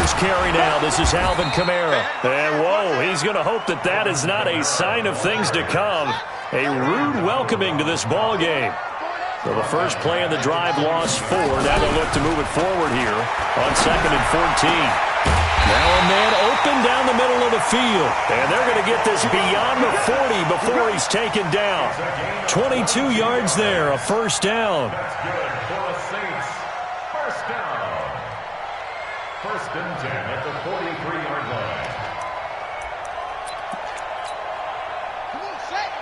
first carry now. This is Alvin Kamara. And, whoa, he's going to hope that that is not a sign of things to come. A rude welcoming to this ball game. So the first play of the drive lost 4. Now they'll look to move it forward here on 2nd and 14. Now a man open down the middle of the field. And they're going to get this beyond the 40 before he's taken down. 22 yards there, a first down. That's good for the Saints. First down. 1st and 10 at the 43-yard line. Come on, Shaq.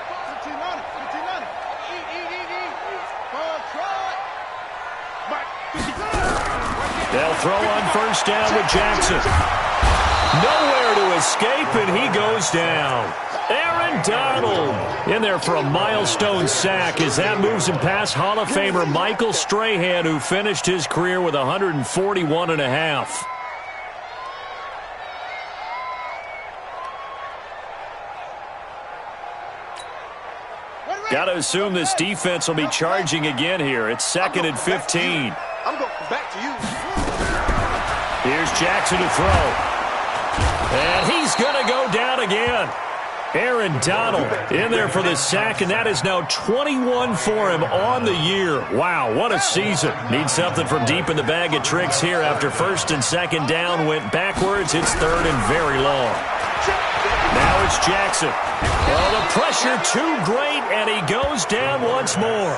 15 on it. 15 on it. They'll throw on first down with Jackson. Nowhere to escape, and he goes down. Aaron Donald in there for a milestone sack as that moves him past Hall of Famer Michael Strahan, who finished his career with 141.5. Got to assume this defense will be charging again here. It's 2nd and 15. I'm going back to you. Here's Jackson to throw. And he's going to go down again. Aaron Donald in there for the sack, and that is now 21 for him on the year. Wow, what a season. Needs something from deep in the bag of tricks here after 1st and 2nd down went backwards. It's 3rd and very long. Now it's Jackson. Well, the pressure too great, and he goes down once more.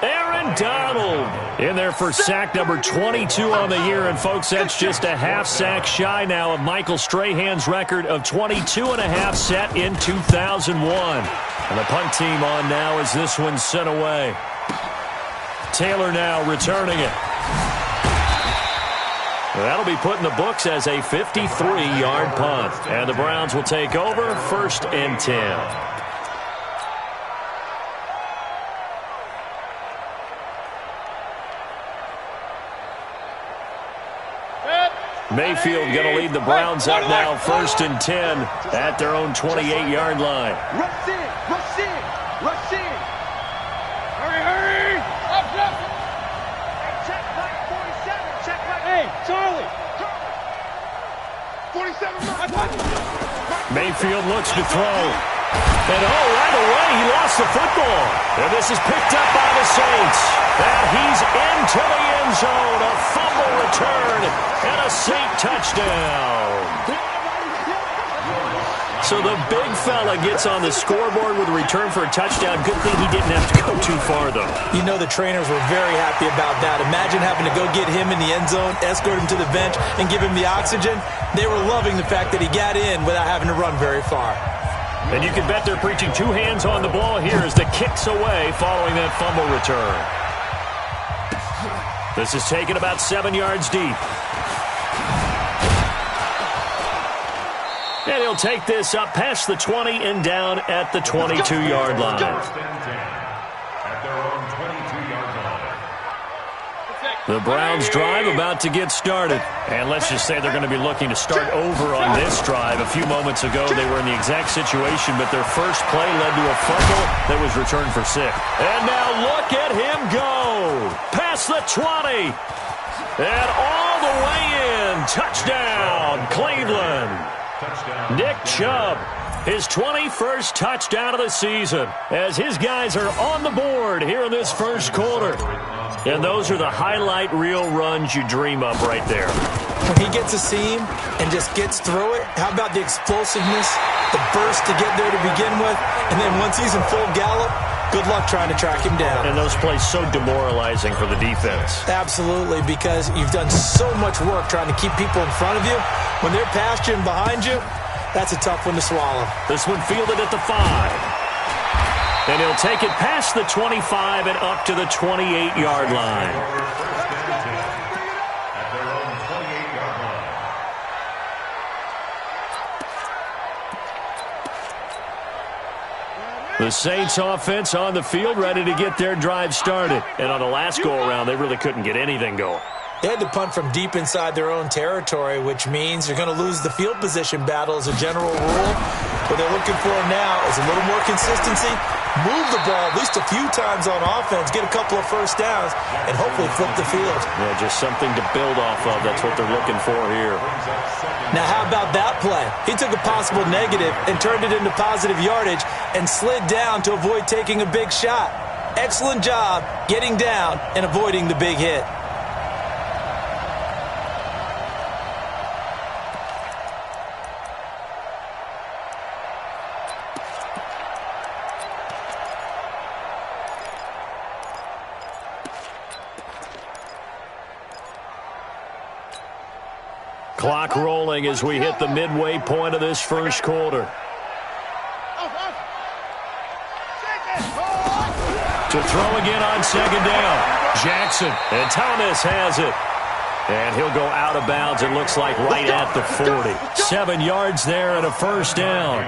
Aaron Donald in there for sack number 22 on the year. And, folks, that's just a half sack shy now of Michael Strahan's record of 22.5 set in 2001. And the punt team on now as this one's sent away. Taylor now returning it. That'll be put in the books as a 53-yard punt. And the Browns will take over 1st and 10. Mayfield going to lead the Browns up now 1st and 10 at their own 28-yard line. Rush in, rush in, rush in. Hurry, hurry. Up, up. Hey, check back 47, check back. Hey, Charlie. 47. Mayfield looks to throw. And, right away, he lost the football. And this is picked up by the Saints. And he's into the end zone. A fumble return and a Saint touchdown. So the big fella gets on the scoreboard with a return for a touchdown. Good thing he didn't have to go too far, though. You know the trainers were very happy about that. Imagine having to go get him in the end zone, escort him to the bench, and give him the oxygen. They were loving the fact that he got in without having to run very far. And you can bet they're preaching 2 hands on the ball here as the kick's away following that fumble return. This is taken about 7 yards deep. And he'll take this up past the 20 and down at the 22-yard line. At their own 22-yard line. The Browns drive about to get started. And let's just say they're going to be looking to start over on this drive. A few moments ago, they were in the exact situation, but their first play led to a fumble that was returned for 6. And now look at him go. Past the 20. And all the way in. Touchdown, Cleveland. Touchdown. Nick Chubb, his 21st touchdown of the season, as his guys are on the board here in this first quarter. And those are the highlight reel runs you dream of right there. When he gets a seam and just gets through it, how about the explosiveness, the burst to get there to begin with, and then once he's in full gallop, good luck trying to track him down. And those plays so demoralizing for the defense. Absolutely, because you've done so much work trying to keep people in front of you. When they're past you and behind you, that's a tough one to swallow. This one fielded at the 5. And he'll take it past the 25 and up to the 28-yard line. At their own 28-yard line. The Saints offense on the field ready to get their drive started. And on the last go-around, they really couldn't get anything going. They had to punt from deep inside their own territory, which means you're going to lose the field position battle as a general rule. What they're looking for now is a little more consistency, move the ball at least a few times on offense, get a couple of first downs, and hopefully flip the field. Yeah, just something to build off of. That's what they're looking for here. Now, how about that play? He took a possible negative and turned it into positive yardage and slid down to avoid taking a big shot. Excellent job getting down and avoiding the big hit. Clock rolling as we hit the midway point of this first quarter. To throw again on second down. Jackson, and Thomas has it. And he'll go out of bounds, it looks like, right at the 40. 7 yards there and a first down.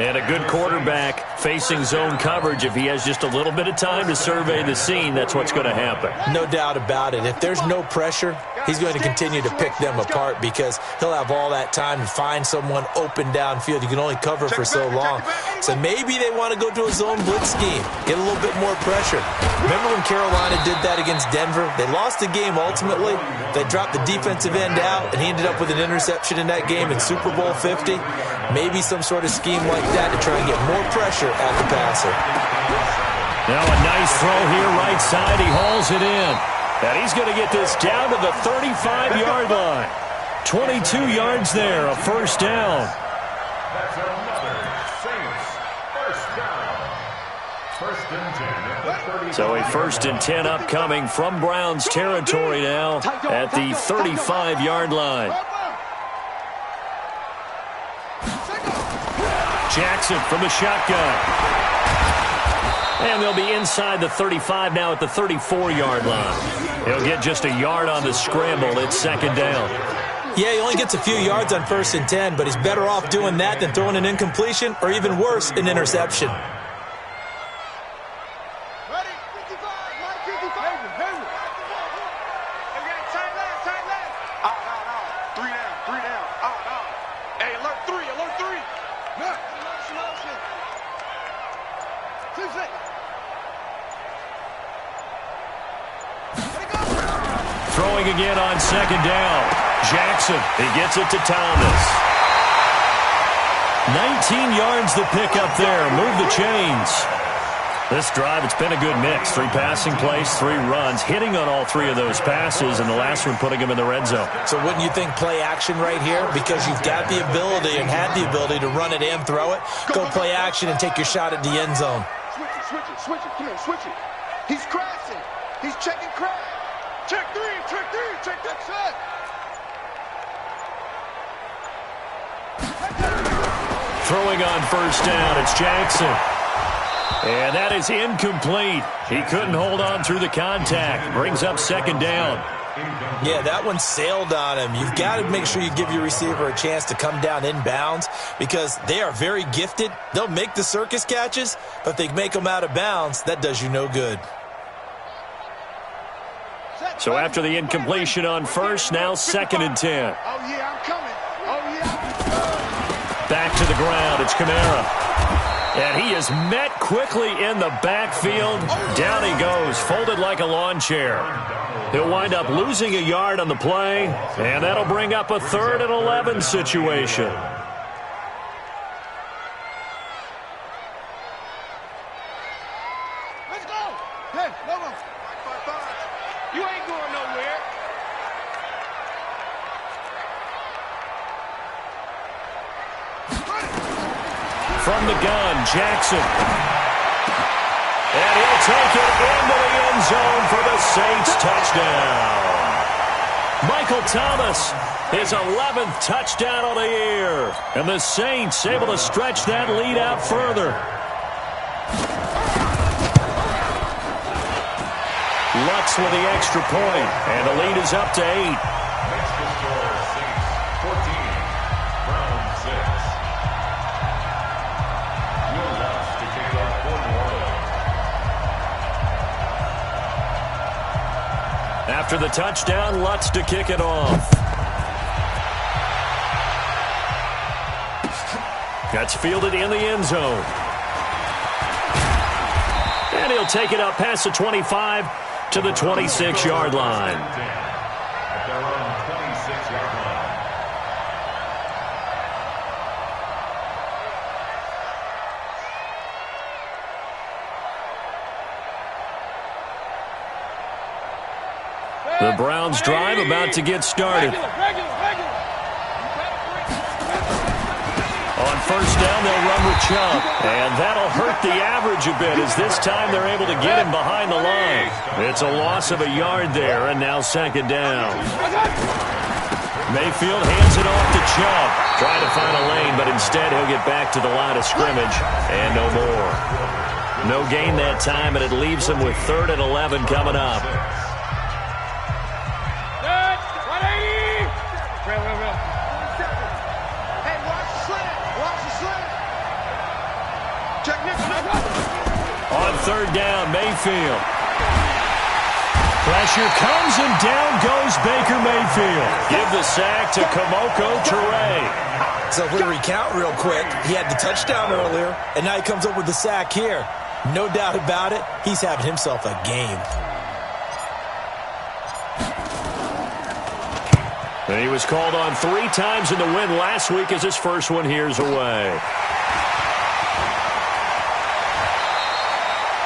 And a good quarterback facing zone coverage. If he has just a little bit of time to survey the scene, that's what's going to happen. No doubt about it. If there's no pressure, he's going to continue to pick them apart because he'll have all that time to find someone open downfield. You can only cover for so long. So maybe they want to go to a zone blitz scheme, get a little bit more pressure. Remember when Carolina did that against Denver? They lost the game ultimately. They dropped the defensive end out, and he ended up with an interception in that game in Super Bowl 50. Maybe some sort of scheme like that to try and get more pressure at the passer. Now a nice throw here, right side. He hauls it in. And he's going to get this down to the 35-yard line. 22 yards there, a first down. That's another Saints first down. First and 10 at the 35. So a first and 10 upcoming from Browns territory now at the 35-yard line. Jackson from the shotgun. And they'll be inside the 35 now at the 34-yard line. He'll get just a yard on the scramble. It's second down. Yeah, he only gets a few yards on first and 10, but he's better off doing that than throwing an incompletion or even worse, an interception. Throwing again on second down. Jackson, he gets it to Thomas. 19 yards to pick up there. Move the chains. This drive, it's been a good mix. 3 passing plays, 3 runs, hitting on all 3 of those passes, and the last one putting him in the red zone. So wouldn't you think play action right here? Because you've got the ability and had the ability to run it and throw it. Go play action and take your shot at the end zone. Switch it. Come here, switch it. He's crashing. He's checking crash. Check 3, check that shot. Throwing on first down, it's Jackson. And that is incomplete. He couldn't hold on through the contact. Brings up second down. Yeah, that one sailed on him. You've got to make sure you give your receiver a chance to come down inbounds because they are very gifted. They'll make the circus catches, but if they make them out of bounds, that does you no good. So after the incompletion on first, now second and 10. Oh, yeah, I'm coming. Oh, yeah. Back to the ground, it's Kamara. And he is met quickly in the backfield. Down he goes, folded like a lawn chair. He'll wind up losing a yard on the play, and that'll bring up a 3rd and 11 situation. Let's go. Hey, no. You ain't going nowhere. From the gun, Jackson. And he'll take it into the end zone for the Saints touchdown. Michael Thomas, his 11th touchdown of the year. And the Saints able to stretch that lead out further. Lutz with the extra point, and the lead is up to 8. Next to score, Saints 14, Browns 6. Will Lutz to kick off for New Orleans. After the touchdown, Lutz to kick it off. That's fielded in the end zone. And he'll take it up past the 25 to the 26-yard line. At their own 26-yard line. The Browns drive about to get started. On first down, they'll run with Chubb. And that'll hurt the average a bit as this time they're able to get him behind the line. It's a loss of a yard there, and now second down. Mayfield hands it off to Chubb. Trying to find a lane, but instead he'll get back to the line of scrimmage. And no more. No gain that time, and it leaves him with 3rd and 11 coming up. On third down, Mayfield. Pressure comes and down goes Baker Mayfield. Give the sack to Kamoko Toure. So if we recount real quick, he had the touchdown earlier, and now he comes up with the sack here. No doubt about it, he's having himself a game. And he was called on 3 times in the win last week as his first one here's away.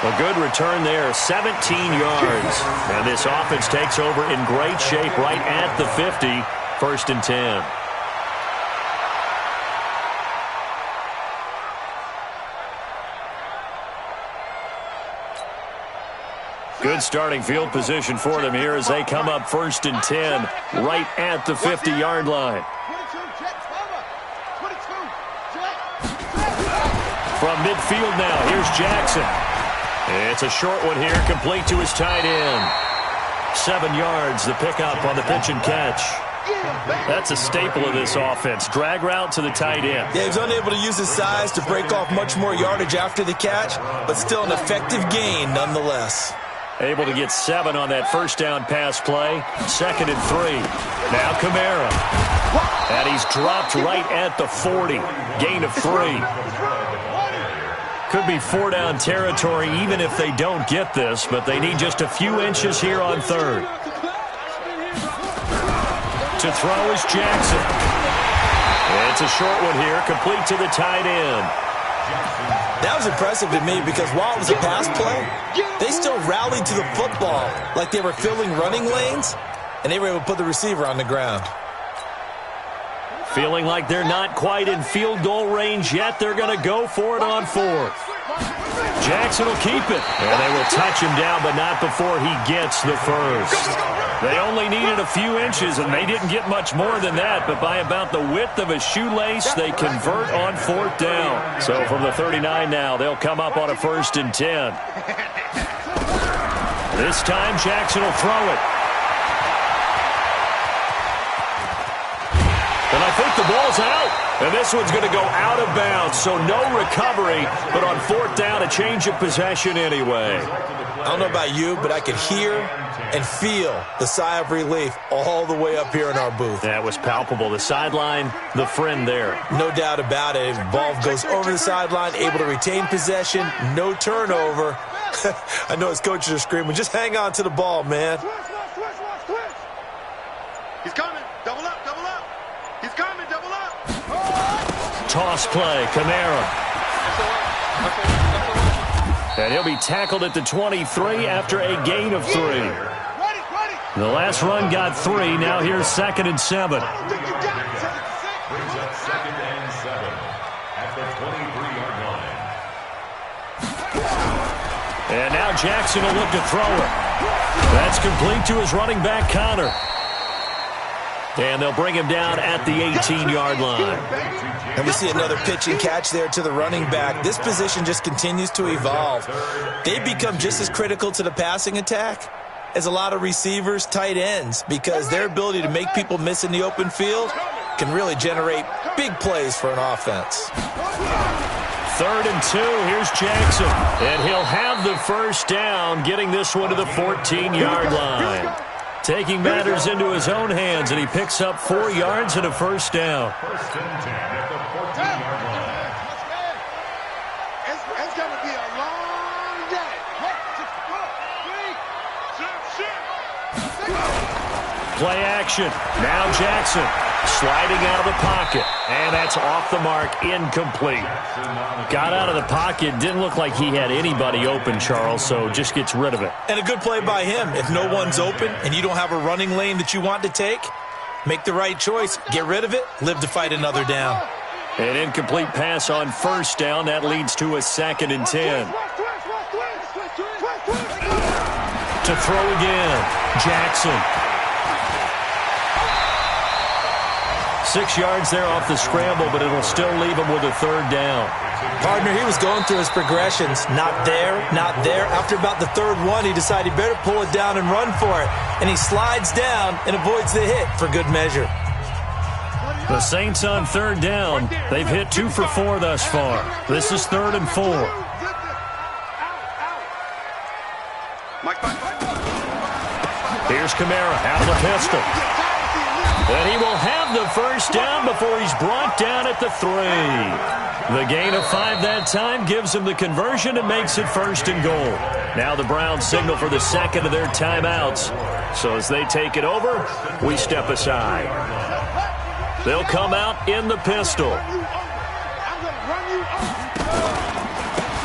A good return there, 17 yards. And this offense takes over in great shape right at the 50, 1st and 10. Good starting field position for them here as they come up 1st and 10 right at the 50-yard line. From midfield now, here's Jackson. It's a short one here, complete to his tight end. 7 yards, the pickup on the pitch and catch. That's a staple of this offense. Drag route to the tight end. Yeah, he was unable to use his size to break off much more yardage after the catch, but still an effective gain nonetheless. Able to get 7 on that first down pass play. 2nd and 3. Now Kamara. And he's dropped right at the 40. Gain of 3. Could be 4-down territory even if they don't get this, but they need just a few inches here on 3rd. To throw is Jackson. It's a short one here, complete to the tight end. That was impressive to me because while it was a pass play, they still rallied to the football like they were filling running lanes, and they were able to put the receiver on the ground. Feeling like they're not quite in field goal range yet, they're going to go for it on 4th. Jackson will keep it, and they will touch him down, but not before he gets the first. They only needed a few inches, and they didn't get much more than that, but by about the width of a shoelace, they convert on 4th down. So from the 39 now, they'll come up on a 1st and 10. This time, Jackson will throw it. And I think the ball's out. And this one's going to go out of bounds, so no recovery, but on 4th down, a change of possession anyway. I don't know about you, but I could hear and feel the sigh of relief all the way up here in our booth. That was palpable. The sideline, the friend there. No doubt about it. Ball goes over the sideline, able to retain possession, no turnover. I know his coaches are screaming, just hang on to the ball, man. He's coming. Double up, double up. He's coming, double up. Toss play, Kamara. And he'll be tackled at the 23 after a gain of 3. The last run got 3. Now here's 2nd and 7. Brings up 2nd and 7 at the 23-yard line. And now Jackson will look to throw it. That's complete to his running back, Connor. And they'll bring him down at the 18-yard line. And we see another pitch and catch there to the running back. This position just continues to evolve. They become just as critical to the passing attack as a lot of receivers, tight ends, because their ability to make people miss in the open field can really generate big plays for an offense. 3rd and 2, here's Jackson. And he'll have the first down, getting this one to the 14-yard line. Taking matters into his own hands, and he picks up 4 yards and a first down. 1st and 10 at the 14-yard line. play action. Now Jackson sliding out of the pocket. And that's off the mark, incomplete. Got out of the pocket, didn't look like he had anybody open, Charles, so just gets rid of it. And a good play by him. If no one's open and you don't have a running lane that you want to take, make the right choice. Get rid of it. Live to fight another down. An incomplete pass on first down. That leads to a 2nd and 10. To throw again, Jackson. 6 yards there off the scramble, but it'll still leave him with a 3rd down. Partner, he was going through his progressions. Not there, not there. After about the 3rd one, he decided he better pull it down and run for it. And he slides down and avoids the hit for good measure. The Saints on 3rd down. They've hit 2 for 4 thus far. This is 3rd and 4. Here's Kamara out of the pistol. And he will have the 1st down before he's brought down at the 3. The gain of 5 that time gives him the conversion and makes it 1st and goal. Now the Browns signal for the 2nd of their timeouts. So as they take it over, we step aside. They'll come out in the pistol.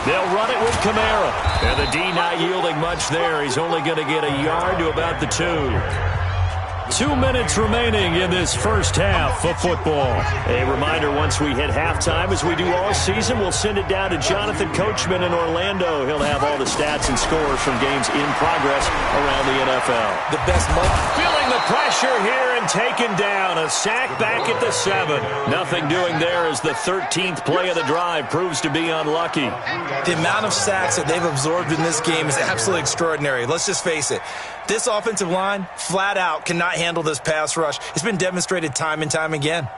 They'll run it with Kamara. And the D not yielding much there. He's only going to get a yard to about the 2. 2 minutes remaining in this first half of football. A reminder, once we hit halftime, as we do all season, we'll send it down to Jonathan Coachman in Orlando. He'll have all the stats and scores from games in progress around the NFL. The best month. Feeling the pressure here and taken down. A sack back at the 7. Nothing doing there as the 13th play of the drive proves to be unlucky. The amount of sacks that they've absorbed in this game is absolutely extraordinary. Let's just face it. This offensive line, flat out, cannot handle this pass rush. It's been demonstrated time and time again.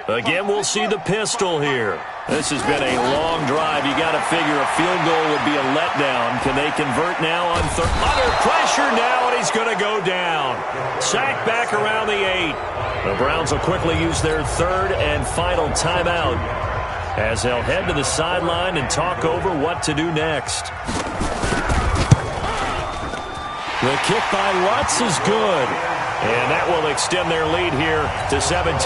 Again, we'll see the pistol here. This has been a long drive. You got to figure a field goal would be a letdown. Can they convert now on third? Under pressure now, and he's going to go down. Sack back around the 8. The Browns will quickly use their 3rd and final timeout as they'll head to the sideline and talk over what to do next. The kick by Lutz is good. And that will extend their lead here to 17-6.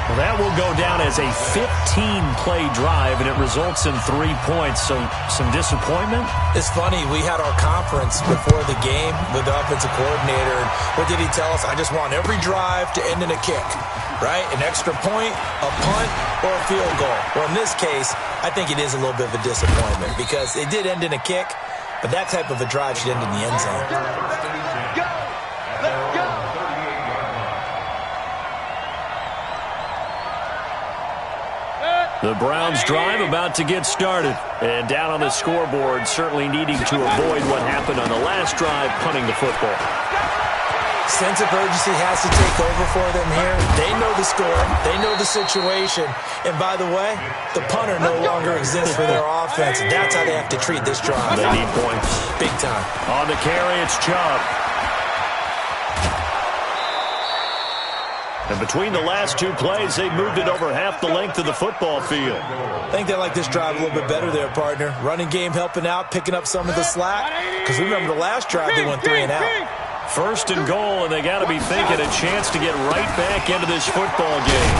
Well, that will go down as a 15-play drive, and it results in 3 points. So some disappointment? It's funny. We had our conference before the game with the offensive coordinator. And what did he tell us? I just want every drive to end in a kick, right? An extra point, a punt, or a field goal. Well, in this case, I think it is a little bit of a disappointment because it did end in a kick. But that type of a drive should end in the end zone. The Browns drive about to get started. And down on the scoreboard, certainly needing to avoid what happened on the last drive, punting the football. Sense of urgency has to take over for them here. They know the score. They know the situation. And by the way, the punter no longer exists for their offense. That's how they have to treat this drive. They need points. Big time. On the carry, it's Chubb. And between the last 2 plays, they moved it over half the length of the football field. I think they like this drive a little bit better there, partner. Running game helping out, picking up some of the slack. Because remember the last drive, they went 3 and out. 1st and goal, and they got to be thinking a chance to get right back into this football game.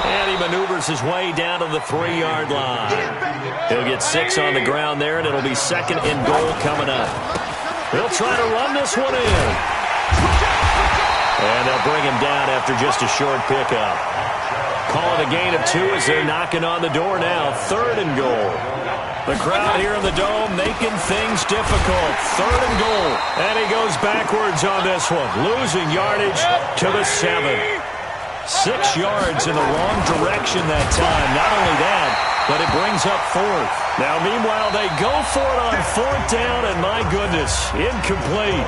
And he maneuvers his way down to the 3-yard line. He'll get 6 on the ground there, and it'll be 2nd and goal coming up. They'll try to run this one in. And they'll bring him down after just a short pickup. Call it a gain of 2 as they're knocking on the door now. 3rd and goal. The crowd here in the Dome making things difficult. 3rd and goal. And he goes backwards on this one, losing yardage to the 7. 6 yards in the wrong direction that time. Not only that, but it brings up 4th. Now, meanwhile, they go for it on 4th down, and my goodness, incomplete.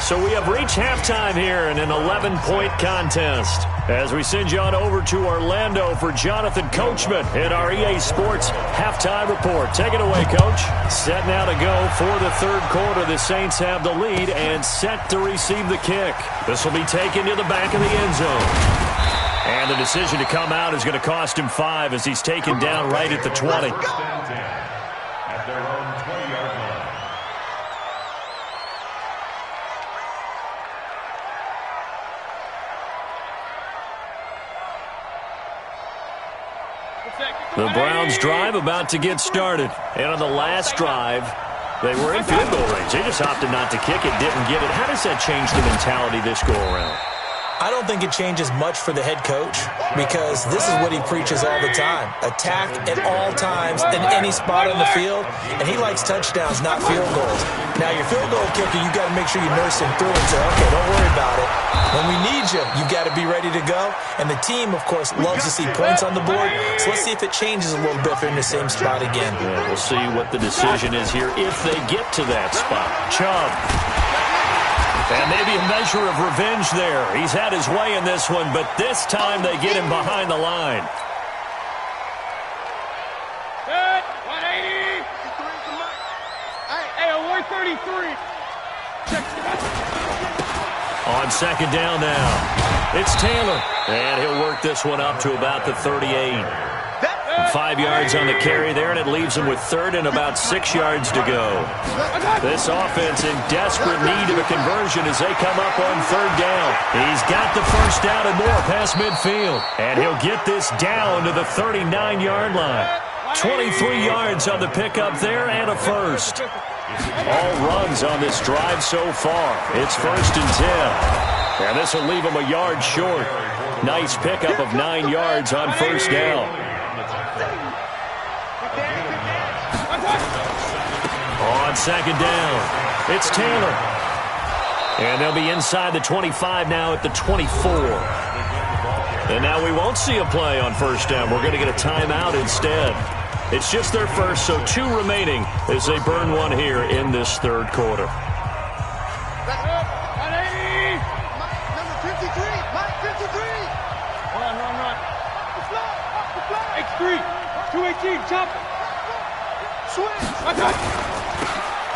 So we have reached halftime here in an 11-point contest. As we send you on over to Orlando for Jonathan Coachman in our EA Sports Halftime Report. Take it away, Coach. Set now to go for the 3rd quarter. The Saints have the lead and set to receive the kick. This will be taken to the back of the end zone. And the decision to come out is going to cost him 5 as he's taken down right at the 20. At their own 20-yard line. The Browns drive about to get started. And on the last drive, they were in field goal range. They just opted not to kick it, didn't get it. How does that change the mentality this go-around? I don't think it changes much for the head coach because this is what he preaches all the time. Attack at all times in any spot on the field, and he likes touchdowns, not field goals. Now, your field goal kicker, you got to make sure you nurse him through and say, okay, don't worry about it. When we need you, you got to be ready to go. And the team, of course, loves to see points on the board, so let's see if it changes a little bit if they're in the same spot again. Yeah, we'll see what the decision is here if they get to that spot. Chubb. And maybe a measure of revenge there. He's had his way in this one, but this time they get him behind the line. Good. 180. Hey, 133. On second down now, it's Taylor. And he'll work this one up to about the 38. 5 yards on the carry there, and it leaves him with third and about 6 yards to go. This offense in desperate need of a conversion as they come up on third down. He's got the first down and more past midfield. And he'll get this down to the 39-yard line. 23 yards on the pickup there and a first. All runs on this drive so far. It's 1st and 10. And this will leave him a yard short. Nice pickup of 9 yards on first down. On second down, it's Taylor. And they'll be inside the 25 now at the 24. And now we won't see a play on first down. We're going to get a timeout instead. It's just their first, so 2 remaining as they burn one here in this third quarter. Number 53. Mike 53. Run. X3. 218. Chop. Switch.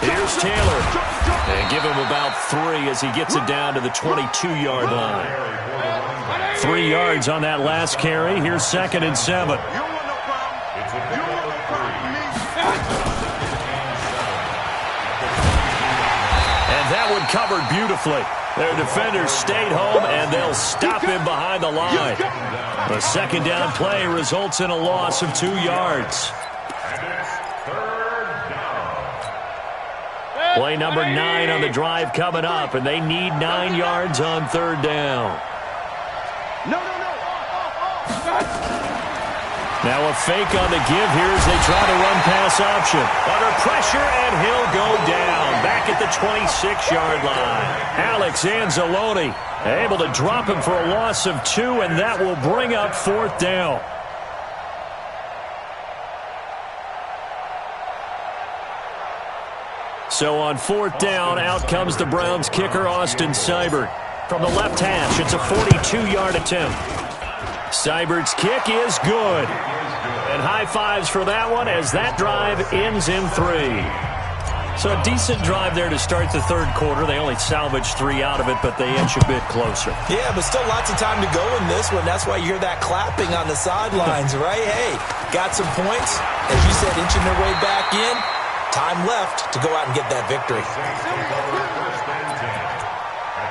Here's Taylor. And give him about 3 as he gets it down to the 22-yard line. 3 yards on that last carry. Here's 2nd and 7. And that one covered beautifully. Their defenders stayed home, and they'll stop him behind the line. The second down play results in a loss of 2 yards. Play number 9 on the drive coming up, and they need 9 yards on third down. No. Now a fake on the give here as they try to run pass option. Under pressure, and he'll go down. Back at the 26-yard line. Alex Anzalone able to drop him for a loss of 2, and that will bring up 4th down. So on 4th down, out comes the Browns kicker, Austin Seibert. From the left hash, it's a 42-yard attempt. Seibert's kick is good. And high fives for that one as that drive ends in 3. So a decent drive there to start the third quarter. They only salvaged 3 out of it, but they inch a bit closer. Yeah, but still lots of time to go in this one. That's why you hear that clapping on the sidelines, right? Hey, got some points. As you said, inching their way back in. Time left to go out and get that victory. At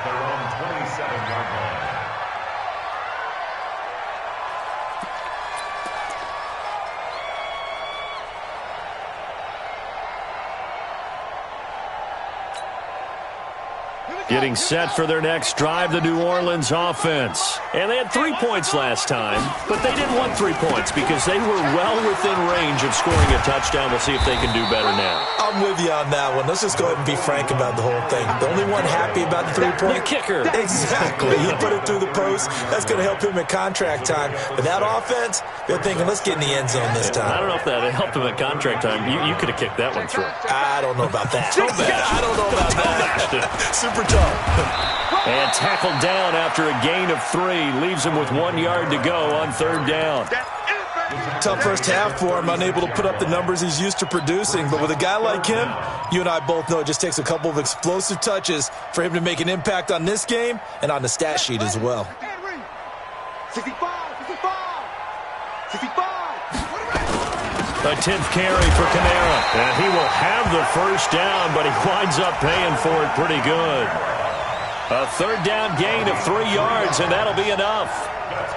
their own 27-yard line. Getting set for their next drive, the New Orleans offense. And they had 3 points last time, but they didn't want 3 points because they were well within range of scoring a touchdown. We'll see if they can do better now. I'm with you on that one. Let's just go ahead and be frank about the whole thing. The only one happy about the 3-point? The kicker. Exactly. He put it through the post. That's going to help him at contract time. But that offense, they're thinking, let's get in the end zone this time. I don't know if that helped him at contract time. You could have kicked that one through. I don't know about that. I don't know about that. Super tough. And tackled down after a gain of 3. Leaves him with 1 yard to go on third down. Tough first half for him, unable to put up the numbers he's used to producing. But with a guy like him, you and I both know it just takes a couple of explosive touches for him to make an impact on this game and on the stat sheet as well. 65. A 10th carry for Kamara. And he will have the first down, but he winds up paying for it pretty good. A third down gain of 3 yards, and that'll be enough.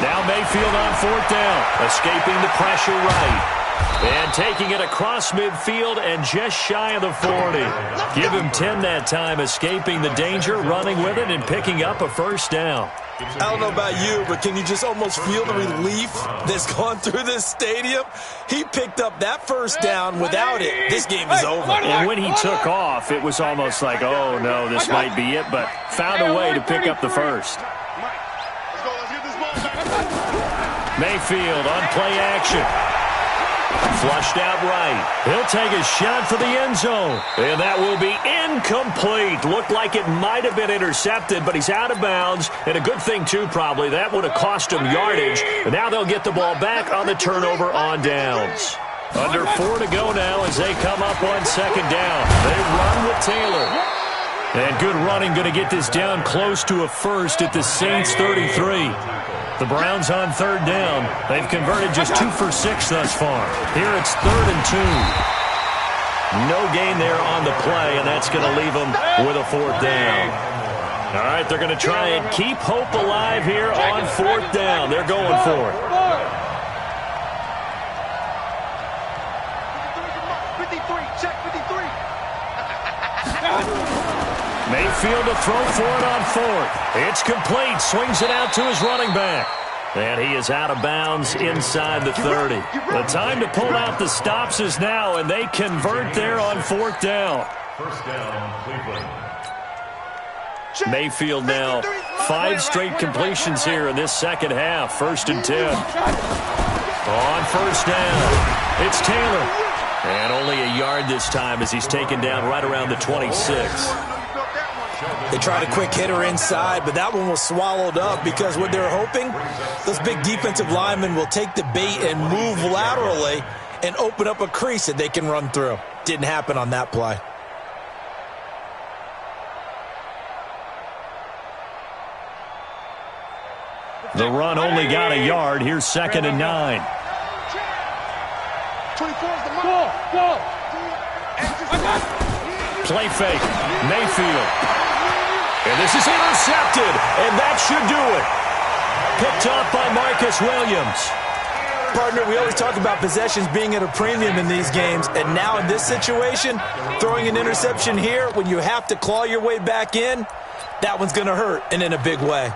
Now Mayfield on fourth down, escaping the pressure right. And taking it across midfield and just shy of the 40. Give him 10 that time, escaping the danger, running with it, and picking up a first down. I don't know about you, but can you just almost feel the relief that's gone through this stadium? He picked up that first down. Without it, this game is over. And when he took off, it was almost like, oh, no, this might be it, but found a way to pick up the first. Mayfield on play action. Flushed out right. He'll take a shot for the end zone. And that will be incomplete. Looked like it might have been intercepted, but he's out of bounds. And a good thing, too, probably. That would have cost him yardage. And now they'll get the ball back on the turnover on downs. Under 4 to go now as they come up on second down. They run with Taylor. And good running, going to get this down close to a first at the Saints 33. The Browns on third down. They've converted just 2 for 6 thus far. Here it's 3rd and 2. No gain there on the play, and that's going to leave them with a 4th down. All right, they're going to try and keep hope alive here on 4th down. They're going for it. 53, check 53. Mayfield to throw for it on 4th. It's complete. Swings it out to his running back. And he is out of bounds inside the 30. The time to pull out the stops is now, and they convert there on 4th down. First down, Cleveland. Mayfield now 5 straight completions here in this second half. 1st and 10. On first down, it's Taylor. And only a yard this time as he's taken down right around the 26. They tried a quick hitter inside, but that one was swallowed up because what they're hoping, those big defensive linemen will take the bait and move laterally and open up a crease that they can run through. Didn't happen on that play. The run only got a yard. Here's 2nd and 9. 24 is the mark. Go. Play fake. Mayfield. And this is intercepted. And that should do it. Picked off by Marcus Williams. Partner, we always talk about possessions being at a premium in these games. And now in this situation, throwing an interception here when you have to claw your way back in, that one's going to hurt, and in a big way.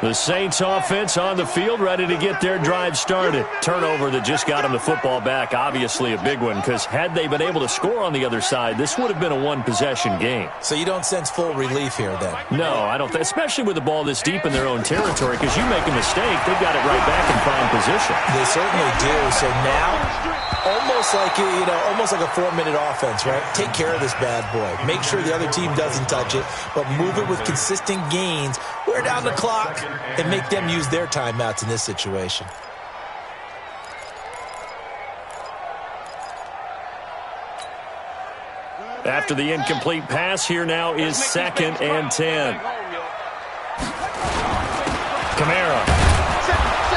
The Saints offense on the field, ready to get their drive started. Turnover that just got them the football back, obviously a big one, because had they been able to score on the other side, this would have been a one-possession game. So you don't sense full relief here, then? No, I don't think, especially with the ball this deep in their own territory, because you make a mistake, they've got it right back in prime position. They certainly do. So now, almost like a 4-minute offense, right? Take care of this bad boy. Make sure the other team doesn't touch it, but move it with consistent gains. Wear down the clock and make them use their timeouts in this situation. After the incomplete pass, here now is 2nd and 10. Kamara.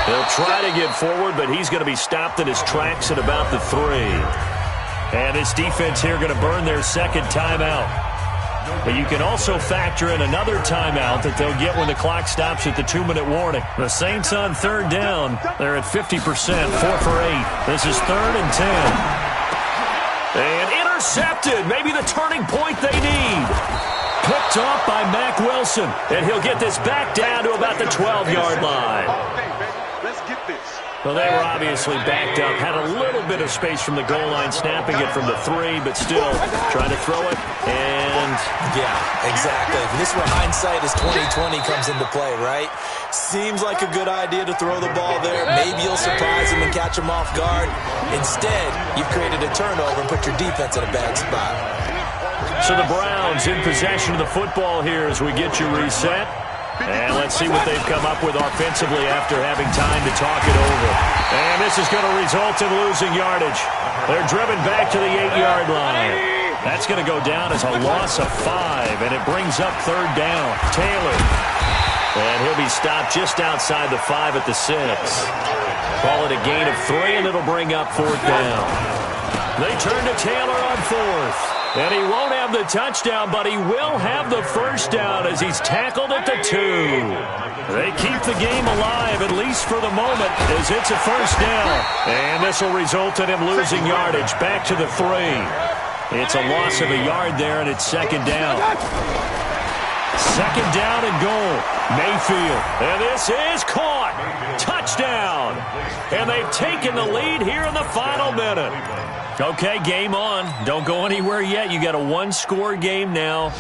He'll try to get forward, but he's going to be stopped in his tracks at about the 3. And this defense here going to burn their second timeout. But you can also factor in another timeout that they'll get when the clock stops at the 2-minute warning. The Saints on third down. They're at 50%, 4 for 8. This is 3rd and 10. And intercepted. Maybe the turning point they need. Picked off by Mack Wilson. And he'll get this back down to about the 12-yard line. Let's get this. Well, they were obviously backed up. Had a little bit of space from the goal line, snapping it from the 3, but still trying to throw it. And yeah, exactly. This is where hindsight is 20/20 comes into play, right? Seems like a good idea to throw the ball there. Maybe you'll surprise them and catch them off guard. Instead, you've created a turnover and put your defense in a bad spot. So the Browns in possession of the football here as we get you reset. And let's see what they've come up with offensively after having time to talk it over. And this is going to result in losing yardage. They're driven back to the 8-yard line. That's going to go down as a loss of 5, and it brings up 3rd down. Taylor. And he'll be stopped just outside the 5 at the 6. Call it a gain of 3, and it'll bring up 4th down. They turn to Taylor on 4th. And he won't have the touchdown, but he will have the first down as he's tackled at the 2. They keep the game alive, at least for the moment, as it's a first down. And this will result in him losing yardage back to the 3. It's a loss of a yard there, and it's second down. Second down and goal. Mayfield. And this is caught. Touchdown. And they've taken the lead here in the final minute. Okay, game on. Don't go anywhere yet. You got a one-score game now.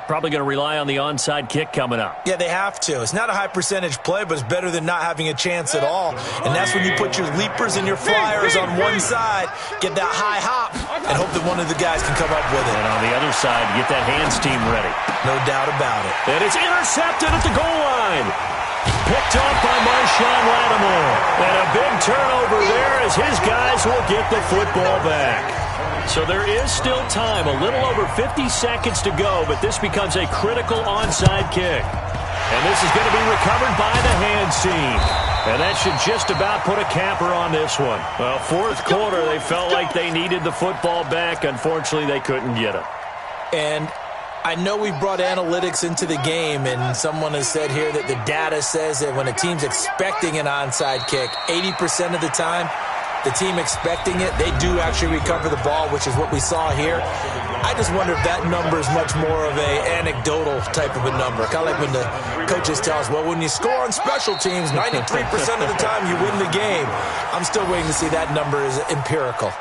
Probably going to rely on the onside kick coming up. Yeah, they have to. It's not a high-percentage play, but it's better than not having a chance at all. And that's when you put your leapers and your flyers on one side, get that high hop, and hope that one of the guys can come up with it. And on the other side, get that hands team ready. No doubt about it. And it's intercepted at the goal line. Picked off by Marshawn Lattimore. And a big turnover there as his guys will get the football back. So there is still time, a little over 50 seconds to go, but this becomes a critical onside kick. And this is going to be recovered by the hands team. And that should just about put a capper on this one. Well, fourth quarter, they felt like they needed the football back. Unfortunately, they couldn't get it. And I know we brought analytics into the game, and someone has said here that the data says that when a team's expecting an onside kick, 80% of the time, the team expecting it, they do actually recover the ball, which is what we saw here. I just wonder if that number is much more of a anecdotal type of a number. Kind of like when the coaches tell us, well, when you score on special teams, 93% of the time you win the game. I'm still waiting to see that number is empirical.